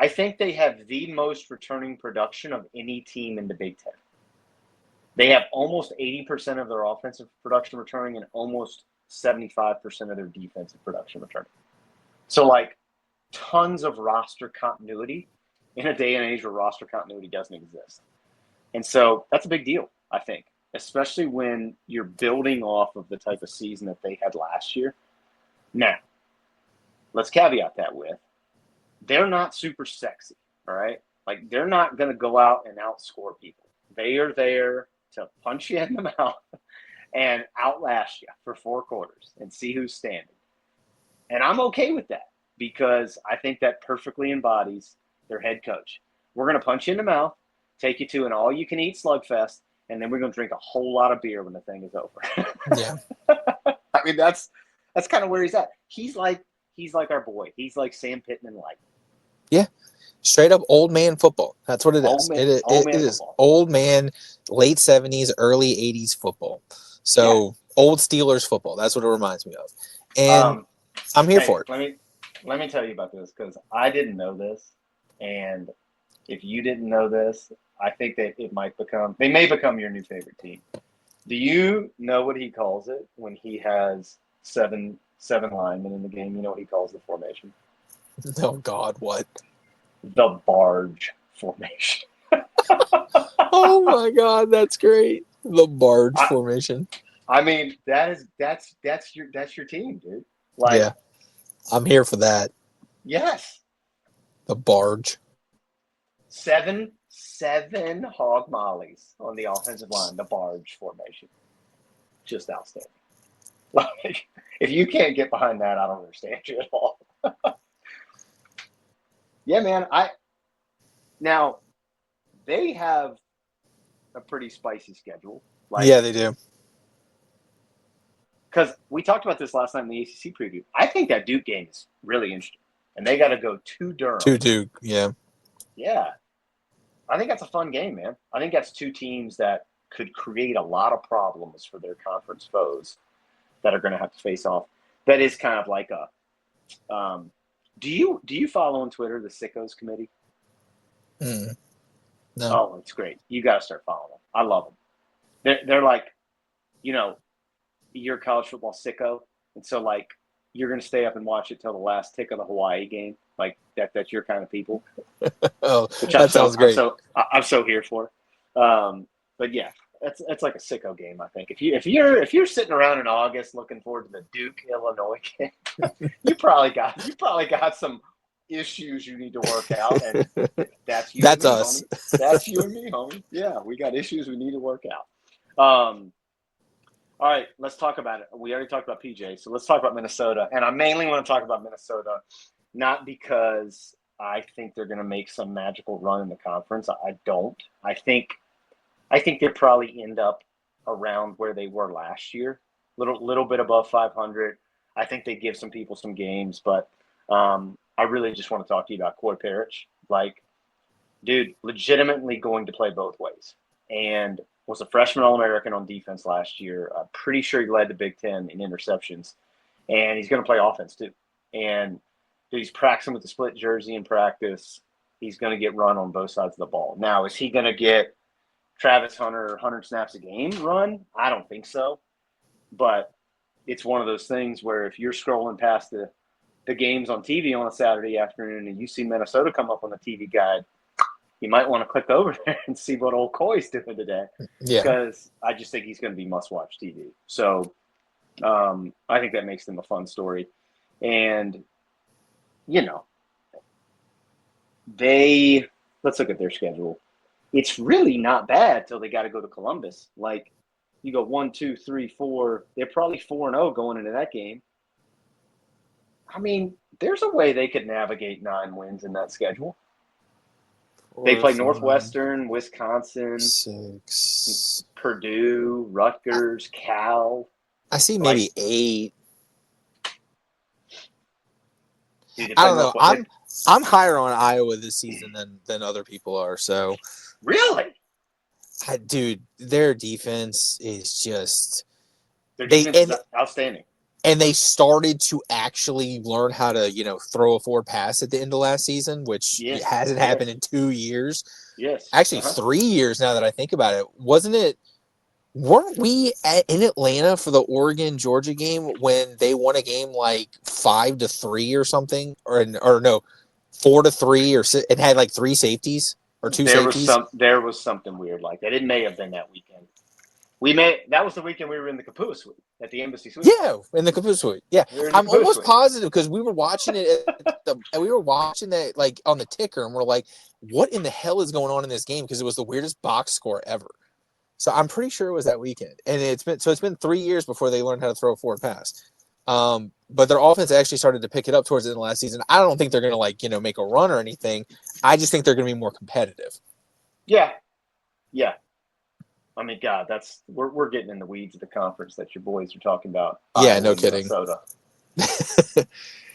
Speaker 1: think they have the most returning production of any team in the Big Ten. They have almost 80% of their offensive production returning and almost 75% of their defensive production returning. So, tons of roster continuity in a day and age where roster continuity doesn't exist. And so that's a big deal, I think, especially when you're building off of the type of season that they had last year. Now, let's caveat that with, they're not super sexy, all right? They're not going to go out and outscore people. They are there to punch you in the mouth and outlast you for 4 quarters and see who's standing. And I'm okay with that, because I think that perfectly embodies their head coach. We're going to punch you in the mouth, take you to an all-you-can-eat slugfest, and then we're going to drink a whole lot of beer when the thing is over.
Speaker 2: Yeah.
Speaker 1: I mean, that's kind of where he's at. He's like our boy. He's like Sam Pittman light.
Speaker 2: Yeah. Straight up old man football. That's what it is. It is old man, late 70s, early 80s football. So old Steelers football. That's what it reminds me of. And I'm here for it.
Speaker 1: Let me tell you about this, because I didn't know this. And if you didn't know this, I think that they may become your new favorite team. Do you know what he calls it when he has seven linemen in the game? You know what he calls the formation?
Speaker 2: Oh, God, what?
Speaker 1: The barge formation.
Speaker 2: Oh, my God, that's great. The barge formation.
Speaker 1: I mean, that's your team, dude.
Speaker 2: Yeah, I'm here for that.
Speaker 1: Yes.
Speaker 2: The barge.
Speaker 1: 7 hog mollies on the offensive line, the barge formation. Just outstanding. If you can't get behind that, I don't understand you at all. Yeah, man. Now, they have a pretty spicy schedule.
Speaker 2: Yeah, they do.
Speaker 1: Because we talked about this last night in the ACC preview. I think that Duke game is really interesting. And they got to go to Durham.
Speaker 2: To Duke, yeah.
Speaker 1: Yeah. I think that's a fun game, man. I think that's two teams that could create a lot of problems for their conference foes that are going to have to face off. That is kind of like a. Do you follow on Twitter the Sickos Committee?
Speaker 2: No.
Speaker 1: Oh, it's great. You got to start following them. I love them. They're like, you're a college football sicko, and so like you're going to stay up and watch it till the last tick of the Hawaii game. Like that's your kind of people.
Speaker 2: Oh,
Speaker 1: Which
Speaker 2: that sounds great.
Speaker 1: I'm so here for. But yeah, that's like a sicko game. I think if you're sitting around in August looking forward to the Duke Illinois game, you probably got some issues you need to work out, and that's you.
Speaker 2: That's
Speaker 1: and me,
Speaker 2: us.
Speaker 1: Homie. That's you and me, homie. Yeah, we got issues we need to work out. All right, let's talk about it. We already talked about PJ, so let's talk about Minnesota. And I mainly want to talk about Minnesota, not because I think they're going to make some magical run in the conference. I don't. I think they probably end up around where they were last year, little bit above 500. I think they give some people some games, but I really just want to talk to you about Coy Parrish. Like, dude, legitimately going to play both ways, and was a freshman All-American on defense last year. I'm pretty sure he led the Big Ten in interceptions, and he's going to play offense too. And dude, he's practicing with the split jersey in practice. He's going to get run on both sides of the ball. Now, is he going to get Travis Hunter 100 snaps a game run? I don't think so. But it's one of those things where if you're scrolling past the games on TV on a Saturday afternoon and you see Minnesota come up on the TV guide, you might want to click over there and see what old Coy's doing today.
Speaker 2: Yeah.
Speaker 1: Because I just think he's going to be must-watch TV. So I think that makes them a fun story. And, let's look at their schedule. It's really not bad till they got to go to Columbus. Like, you go 1, 2, 3, 4. They're probably 4-0 going into that game. I mean, there's a way they could navigate 9 wins in that schedule. They play Northwestern, Wisconsin,
Speaker 2: 6,
Speaker 1: Purdue, Rutgers, Cal.
Speaker 2: I see maybe 8.
Speaker 1: Dude,
Speaker 2: I don't know. I'm higher on Iowa this season than other people are. So
Speaker 1: really,
Speaker 2: dude, their defense is just
Speaker 1: is outstanding.
Speaker 2: And they started to actually learn how to, throw a forward pass at the end of last season, which hasn't happened in 2 years.
Speaker 1: Yes.
Speaker 2: Actually, 3 years now that I think about it. Weren't we in Atlanta for the Oregon-Georgia game when they won a game like 5-3 or something? Or no, 4-3 or it had like 3 safeties or 2 safeties?
Speaker 1: There was something weird like that. It may have been that weekend. That was the weekend we were in the Kapua Suite at the Embassy Suite.
Speaker 2: Yeah, in the Kapua Suite. Yeah, I'm almost positive because we were watching it we were watching that like on the ticker, and we're like, "What in the hell is going on in this game?" Because it was the weirdest box score ever. So I'm pretty sure it was that weekend, and it's been 3 years before they learned how to throw a forward pass. But their offense actually started to pick it up towards the end of last season. I don't think they're going to make a run or anything. I just think they're going to be more competitive.
Speaker 1: Yeah. I mean, God, we're getting in the weeds of the conference that your boys are talking about.
Speaker 2: Yeah, no kidding.
Speaker 1: Minnesota.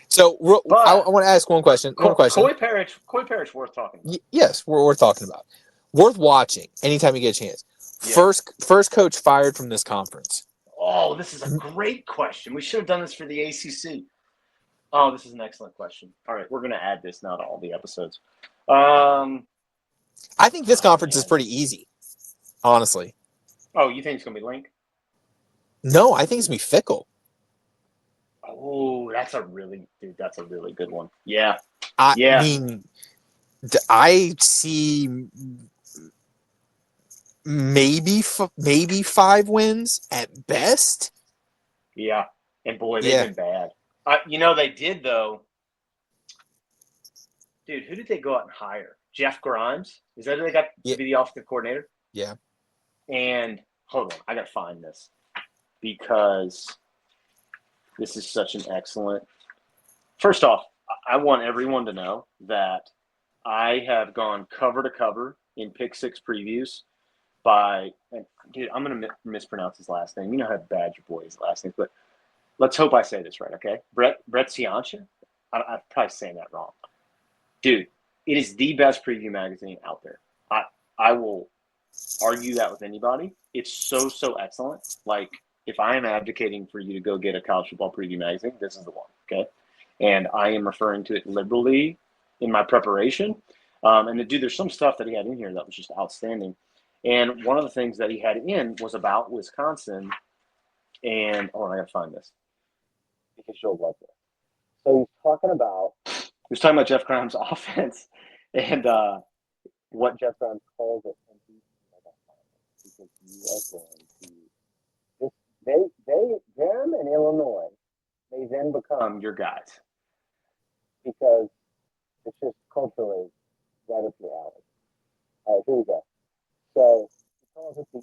Speaker 2: So I want to ask one question.
Speaker 1: Coy Parrish worth talking about.
Speaker 2: Yes, we're talking about. Worth watching anytime you get a chance. Yeah. First coach fired from this conference.
Speaker 1: Oh, this is a great question. We should have done this for the ACC. Oh, this is an excellent question. All right, we're going to add this now to all the episodes.
Speaker 2: I think this conference is pretty easy, honestly.
Speaker 1: Oh, you think it's going to be Link?
Speaker 2: No, I think it's going to be Fickle.
Speaker 1: Oh, that's a really good one. Yeah.
Speaker 2: I mean, I see maybe 5 wins at best.
Speaker 1: Yeah, and boy, they've been bad. They did though. Dude, who did they go out and hire? Jeff Grimes? Is that who they got to be the offensive coordinator?
Speaker 2: Yeah.
Speaker 1: And hold on, I gotta find this because this is such an excellent. First off, I want everyone to know that I have gone cover to cover in Pick Six previews dude, I'm gonna mispronounce his last name. You know how bad your boy's last name, but let's hope I say this right, okay? Brett Ciancia? I'm probably saying that wrong. Dude, it is the best preview magazine out there. I will argue that with anybody. It's so excellent. Like, if I am advocating for you to go get a college football preview magazine, this is the one. Okay. And I am referring to it liberally in my preparation. And dude, there's some stuff that he had in here that was just outstanding. And one of the things that he had in was about Wisconsin. And I gotta find this because you'll love this. So he's talking about Jeff Grimes' offense and what Jeff Grimes calls it. Because you are going to them and Illinois, they then become your guys because it's just culturally right up your alley. All right, here we go. So he calls it the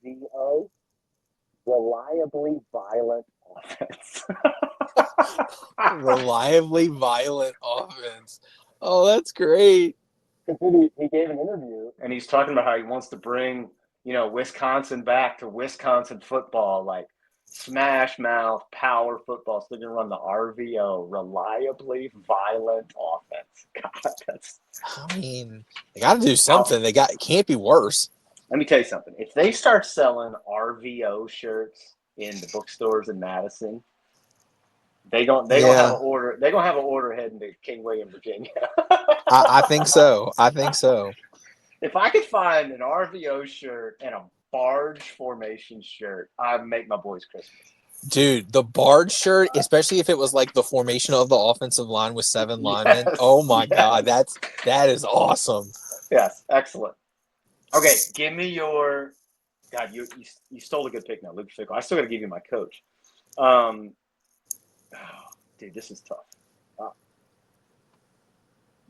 Speaker 1: RVO, reliably violent offense.
Speaker 2: Reliably violent offense. Oh, that's great.
Speaker 1: He gave an interview, and he's talking about how he wants to bring, Wisconsin back to Wisconsin football, like smash mouth power football. So they're going to run the RVO, reliably violent offense. God,
Speaker 2: they got to do something. It can't be worse.
Speaker 1: Let me tell you something. If they start selling RVO shirts in the bookstores in Madison, they're gonna have an order. They're gonna have an order heading to King William, Virginia.
Speaker 2: I think so.
Speaker 1: If I could find an RVO shirt and a barge formation shirt, I'd make my boys Christmas.
Speaker 2: Dude, the barge shirt, especially if it was like the formation of the offensive line with 7 linemen. Oh my God, that is awesome.
Speaker 1: Yes, excellent. Okay, give me your. God, you stole a good pick now, Luke Fickle. I still got to give you my coach. Dude, this is tough.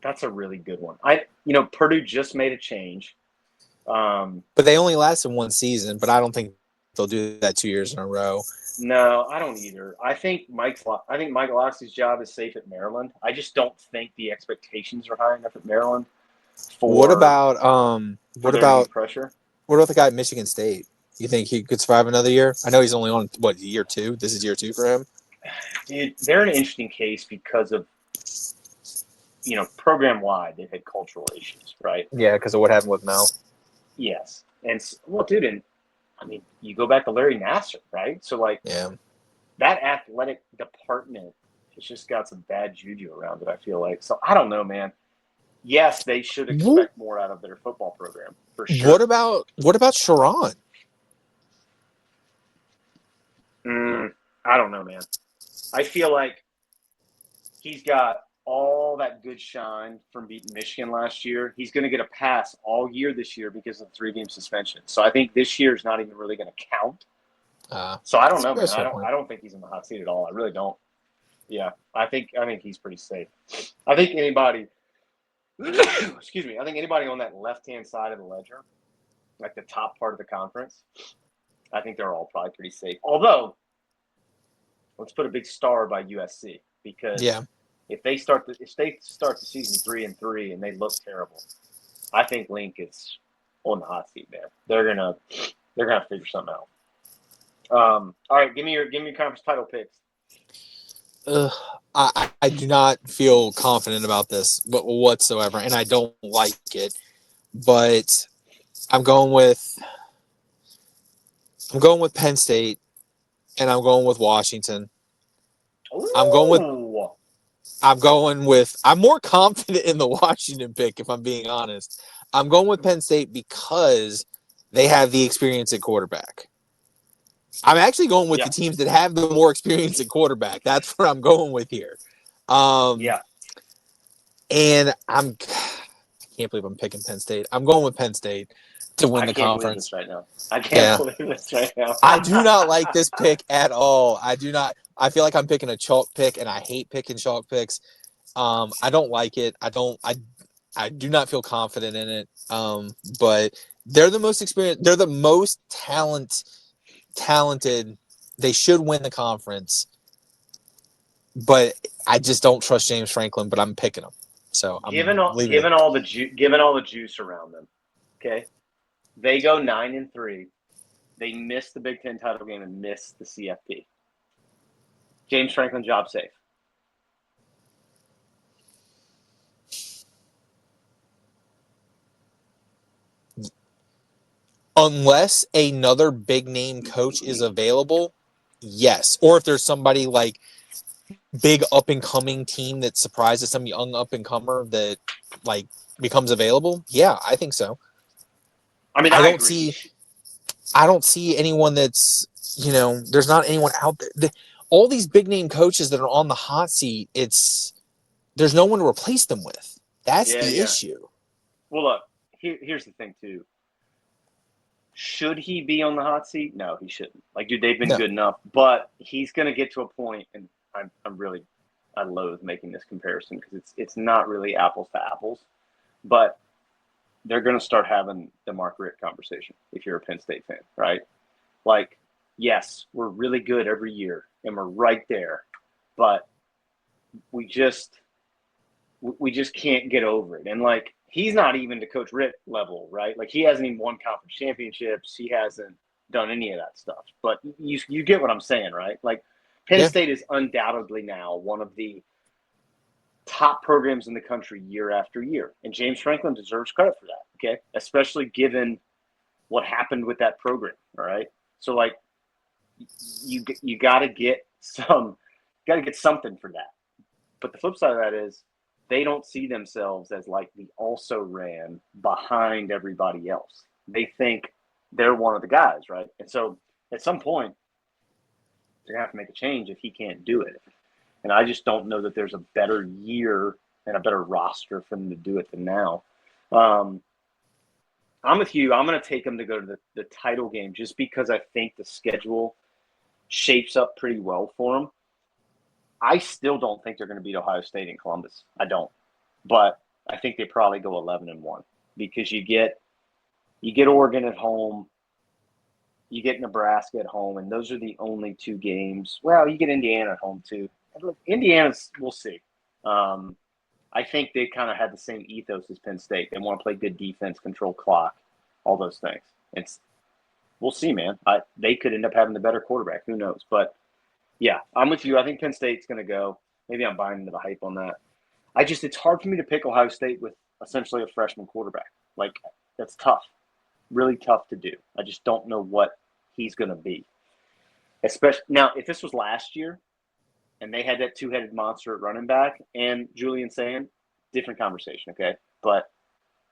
Speaker 1: That's a really good one. Purdue just made a change.
Speaker 2: But they only lasted 1 season, but I don't think they'll do that 2 years in a row.
Speaker 1: No, I don't either. I think Mike Loxley's job is safe at Maryland. I just don't think the expectations are high enough at Maryland.
Speaker 2: What about
Speaker 1: pressure?
Speaker 2: What about the guy at Michigan State? You think he could survive another year? I know he's only on year 2. This is year 2 for him.
Speaker 1: Dude, they're an interesting case because of program wide they've had cultural issues, right?
Speaker 2: Yeah, because of what happened with Mel.
Speaker 1: Yes, and dude, you go back to Larry Nassar, right? So that athletic department has just got some bad juju around it, I feel like. So I don't know, man. Yes, they should expect more out of their football program for sure.
Speaker 2: What about Sharon?
Speaker 1: I don't know, man. I feel like he's got all that good shine from beating Michigan last year. He's going to get a pass all year this year because of the 3-game suspension. So I think this year is not even really going to count. So I don't know, man. I don't think he's in the hot seat at all. I really don't. Yeah, I think he's pretty safe. I think anybody excuse me, I think anybody on that left-hand side of the ledger, like the top part of the conference, I think they're all probably pretty safe. Although, let's put a big star by USC because if they start the season 3-3 and they look terrible, I think Link is on the hot seat there. They're gonna figure something out. All right, give me your conference title picks.
Speaker 2: I do not feel confident about this whatsoever, and I don't like it. But I'm going with Penn State, and I'm going with Washington.
Speaker 1: Ooh.
Speaker 2: I'm more confident in the Washington pick, if I'm being honest. I'm going with Penn State because they have the experience at quarterback. I'm actually going with the teams that have the more experience at quarterback. That's what I'm going with here. And I can't believe I'm picking Penn State. I'm going with Penn State to win the conference.
Speaker 1: I can't believe this right now.
Speaker 2: I do not like this pick at all. I do not. I feel like I'm picking a chalk pick, and I hate picking chalk picks. I don't like it. I do not feel confident in it. But they're the most experienced. They're the most talented. They should win the conference. But I just don't trust James Franklin. But I'm picking them. So I'm
Speaker 1: given all the juice around them. Okay, they go 9-3. They miss the Big Ten title game and miss the CFP. James Franklin, job safe.
Speaker 2: unless another big name coach is available, yes. Or if there's somebody like big up and coming team that surprises some young up and comer that like becomes available, yeah, I think so.
Speaker 1: I mean,
Speaker 2: I
Speaker 1: I
Speaker 2: don't
Speaker 1: agree.
Speaker 2: see anyone that's, there's not anyone out there. All these big name coaches that are on the hot seat, there's no one to replace them with. That's the issue.
Speaker 1: Well, look, here's the thing too. Should he be on the hot seat? No, he shouldn't. Like, dude, they've been good enough, but he's going to get to a point, and I loathe making this comparison because it's not really apples to apples, but they're going to start having the Mark Richt conversation if you're a Penn State fan, right? Like, yes, we're really good every year, and we're right there, but we just can't get over it. And, like, he's not even to Coach Richt level, right? Like, he hasn't even won conference championships. He hasn't done any of that stuff. But you get what I'm saying, right? Like, Penn State is undoubtedly now one of the top programs in the country year after year. And James Franklin deserves credit for that, okay? Especially given what happened with that program, all right? So, like, you got to get something for that. But the flip side of that is they don't see themselves as like the also ran behind everybody else. They think they're one of the guys, right? And so at some point, they're going to have to make a change if he can't do it. And I just don't know that there's a better year and a better roster for them to do it than now. I'm with you. I'm going to take them to go to the title game just because I think the schedule shapes up pretty well for them. I still don't think they're going to beat Ohio State in Columbus. I don't. But I think they probably go 11-1 because you get Oregon at home, you get Nebraska at home, and those are the only two games. Well, you get Indiana at home too. Indiana's, we'll see. I think they kind of had the same ethos as Penn State. They want to play good defense, control clock, all those things. We'll see, man. They could end up having the better quarterback. Who knows? But yeah, I'm with you. I think Penn State's going to go. Maybe I'm buying into the hype on that. It's hard for me to pick Ohio State with essentially a freshman quarterback. Like, that's tough. Really tough to do. I just don't know what he's going to be. Especially now, if this was last year and they had that two-headed monster at running back and Julian Sand, different conversation, okay? But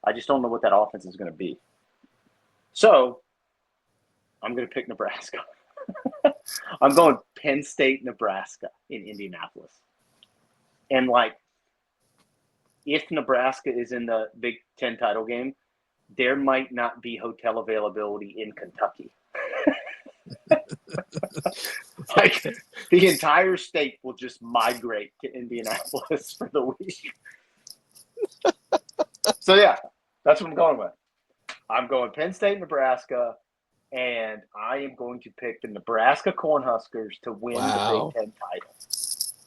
Speaker 1: I just don't know what that offense is going to be. So I'm going to pick Nebraska. I'm going Penn State, Nebraska in Indianapolis. And, like, if Nebraska is in the Big Ten title game, there might not be hotel availability in Kentucky. Like, the entire state will just migrate to Indianapolis for the week. So, yeah, that's what I'm going with. I'm going Penn State, Nebraska, and I am going to pick the Nebraska Cornhuskers to win the Big Ten title.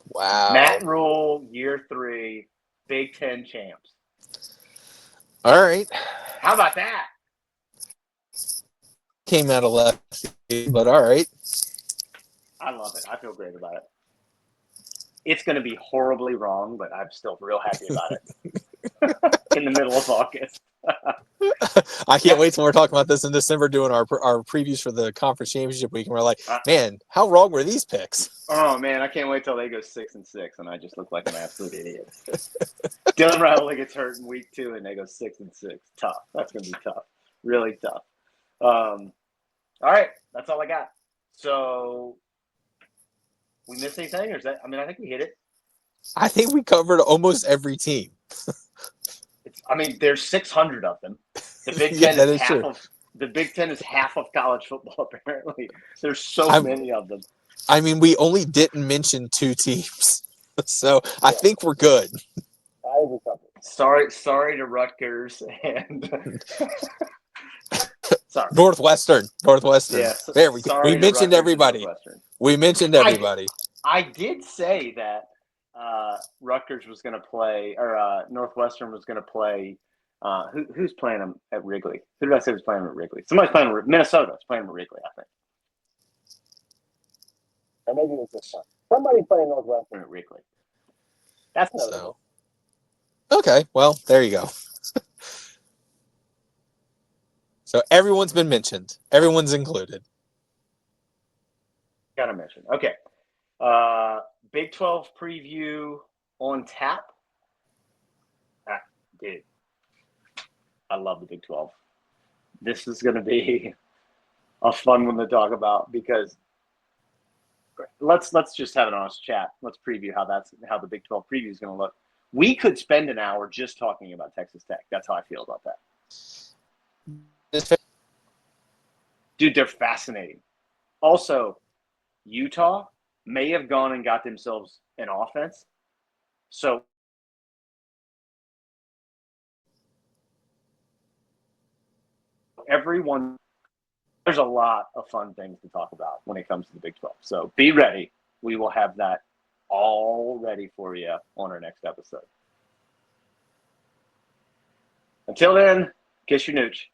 Speaker 2: Wow.
Speaker 1: Matt Rule, year 3, Big Ten champs.
Speaker 2: All right.
Speaker 1: How about that?
Speaker 2: Came out of left field, but all right.
Speaker 1: I love it. I feel great about it. It's going to be horribly wrong, but I'm still real happy about it. In the middle of August.
Speaker 2: I can't wait till we're talking about this in December, doing our previews for the conference championship week, and we're like, man, how wrong were these picks?
Speaker 1: Oh man, I can't wait till they go 6-6, and I just look like an absolute idiot. Dylan Riley gets hurt in week 2, and they go 6-6. Tough. That's going to be tough. Really tough. All right, that's all I got. So, we missed anything, or is that? I mean, I think we hit it.
Speaker 2: I think we covered almost every team.
Speaker 1: There's 600 of them. The Big Ten is half
Speaker 2: true.
Speaker 1: of the Big Ten is half of college football. Apparently, there's so many of them.
Speaker 2: I mean, we only didn't mention 2 teams, so I think we're good.
Speaker 1: Sorry to Rutgers and sorry.
Speaker 2: Northwestern.
Speaker 1: Yeah,
Speaker 2: there we go. We mentioned everybody.
Speaker 1: I did say that Rutgers was going to play, or Northwestern was going to play. Who's playing them at Wrigley? Who did I say was playing them at Wrigley? Somebody's playing Minnesota's playing them at Wrigley, I think. Or maybe it was this one. Somebody playing Northwestern at Wrigley. That's notable.
Speaker 2: Okay, well, there you go. So everyone's been mentioned. Everyone's included.
Speaker 1: Gotta mention. Okay. Big 12 preview on tap. Dude, I love the Big 12. This is going to be a fun one to talk about because let's just have an honest chat. Let's preview how the Big 12 preview is going to look. We could spend an hour just talking about Texas Tech. That's how I feel about that. Dude, they're fascinating. Also, Utah may have gone and got themselves an offense. So there's a lot of fun things to talk about when it comes to the Big 12. So be ready. We will have that all ready for you on our next episode. Until then, kiss your nooch.